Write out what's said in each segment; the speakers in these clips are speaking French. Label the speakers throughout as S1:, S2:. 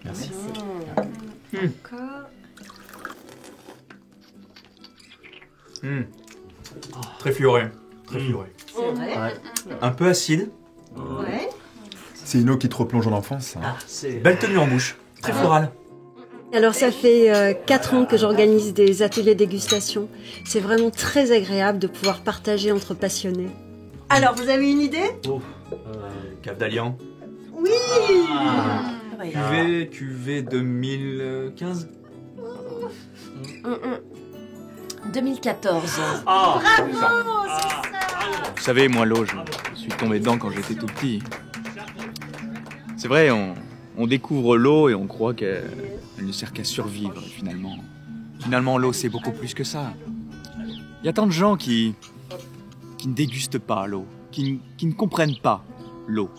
S1: Merci.
S2: Encore.
S1: Très fluoré. Très fluoré.
S2: C'est vrai.
S1: Ouais. Un peu acide.
S2: Ouais.
S3: C'est une eau qui te replonge en enfance. Hein.
S1: Belle tenue en bouche. Très florale.
S2: Alors ça fait 4 ans que j'organise des ateliers dégustation. C'est vraiment très agréable de pouvoir partager entre passionnés. Alors, vous avez une idée?
S1: Cave d'Allian.
S2: Oui.
S1: Cuvée 2015.
S4: 2014.
S5: Ah,
S2: Bravo, c'est ça.
S5: Vous savez, moi, l'eau, je suis tombé dedans quand j'étais tout petit. C'est vrai, on découvre l'eau et on croit qu'elle ne sert qu'à survivre, finalement. Finalement, l'eau, c'est beaucoup plus que ça. Il y a tant de gens qui ne dégustent pas l'eau, qui ne comprennent pas l'eau.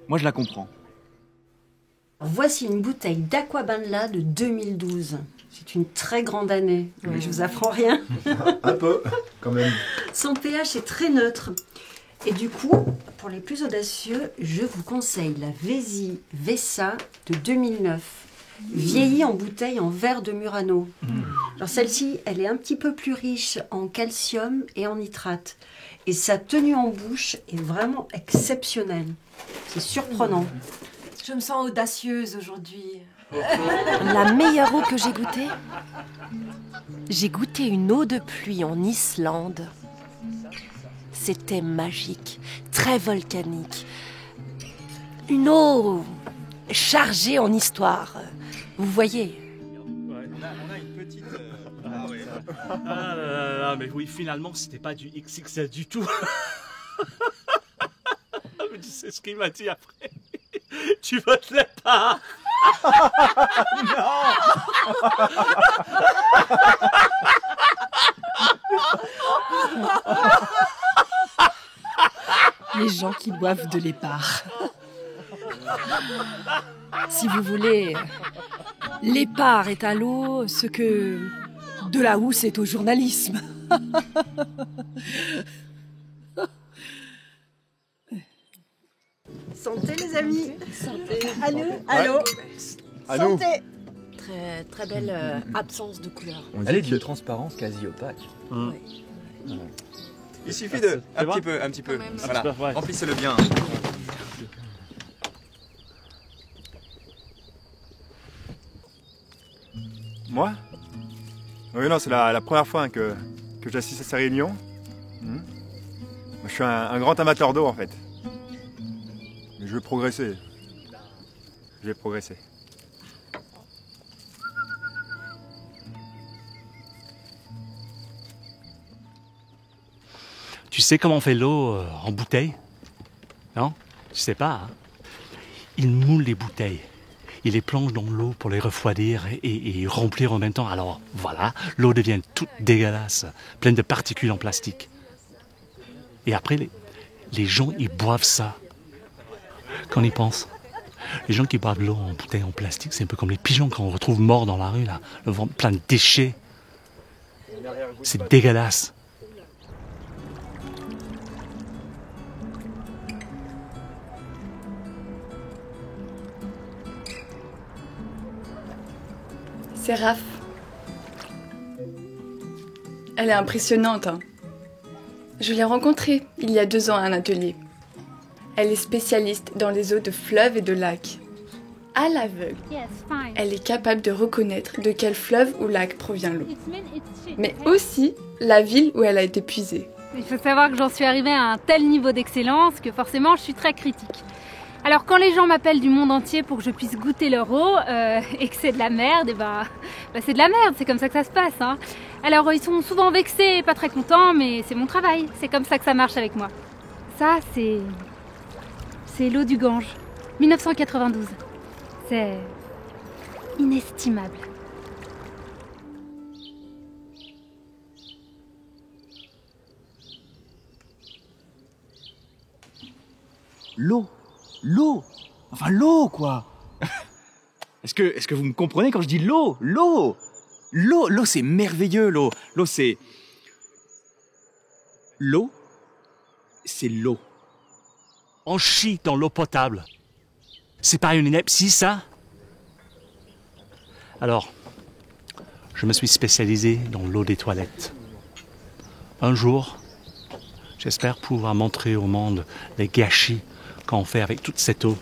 S5: Moi, je la comprends.
S2: Voici une bouteille d'Aquabanla de 2012. C'est une très grande année, mais je vous apprends rien.
S3: Un peu, quand même.
S2: Son pH est très neutre. Et du coup, pour les plus audacieux, je vous conseille la Vési Vessa de 2009, vieillie en bouteille en verre de Murano. Alors celle-ci, elle est un petit peu plus riche en calcium et en nitrate. Et sa tenue en bouche est vraiment exceptionnelle. C'est surprenant.
S4: Je me sens audacieuse aujourd'hui. La meilleure eau que j'ai goûtée? J'ai goûté une eau de pluie en Islande. C'était magique, très volcanique. Une eau chargée en histoire. Vous voyez?
S5: On a une petite... Ah là là, mais oui, finalement, c'était pas du XXL du tout. Mais tu sais ce qu'il m'a dit après? Tu votes les pas.
S4: Les gens qui boivent de l'épar. Si vous voulez, l'épar est à l'eau ce que de la housse est au journalisme.
S2: Santé les amis.
S4: Santé.
S2: À nous. Allô.
S3: À nous.
S2: Santé.
S4: Très, très belle absence de couleur.
S3: On
S1: Elle est
S3: dit
S1: d'une
S3: que
S1: transparence quasi opaque. Il suffit de... Un petit peu. Voilà.
S5: petit peu, ouais.
S1: Remplissez-le bien.
S3: Moi? Oui, non, c'est la première fois que j'assiste à ces réunions. Moi, je suis un grand amateur d'eau, en fait. Mais je veux progresser. Je vais progresser.
S5: Tu sais comment on fait l'eau en bouteille? Non? Tu sais pas, hein? Il moule les bouteilles. Il les plonge dans l'eau pour les refroidir et remplir en même temps. Alors voilà, l'eau devient toute dégueulasse, pleine de particules en plastique. Et après, les gens, ils boivent ça. Quand on y pense, les gens qui boivent l'eau en bouteille en plastique, c'est un peu comme les pigeons qu'on retrouve morts dans la rue, là, le ventre plein de déchets. C'est dégueulasse.
S6: C'est Raph. Elle est impressionnante, hein. Je l'ai rencontrée il y a 2 ans à un atelier. Elle est spécialiste dans les eaux de fleuves et de lacs. À l'aveugle, elle est capable de reconnaître de quel fleuve ou lac provient l'eau. Mais aussi la ville où elle a été puisée.
S7: Il faut savoir que j'en suis arrivée à un tel niveau d'excellence que forcément je suis très critique. Alors quand les gens m'appellent du monde entier pour que je puisse goûter leur eau et que c'est de la merde, et c'est de la merde, c'est comme ça que ça se passe. Hein. Alors ils sont souvent vexés et pas très contents, mais c'est mon travail, c'est comme ça que ça marche avec moi. Ça c'est l'eau du Gange, 1992. C'est inestimable.
S5: L'eau, enfin l'eau quoi. Est-ce que vous me comprenez quand je dis l'eau? L'eau, c'est merveilleux, l'eau. L'eau, c'est l'eau. On chie dans l'eau potable. C'est pas une ineptie, ça? Alors, je me suis spécialisé dans l'eau des toilettes. Un jour, j'espère pouvoir montrer au monde les gâchis qu'on fait avec toute cette eau.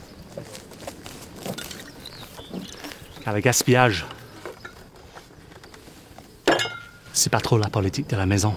S5: Car le gaspillage, c'est pas trop la politique de la maison.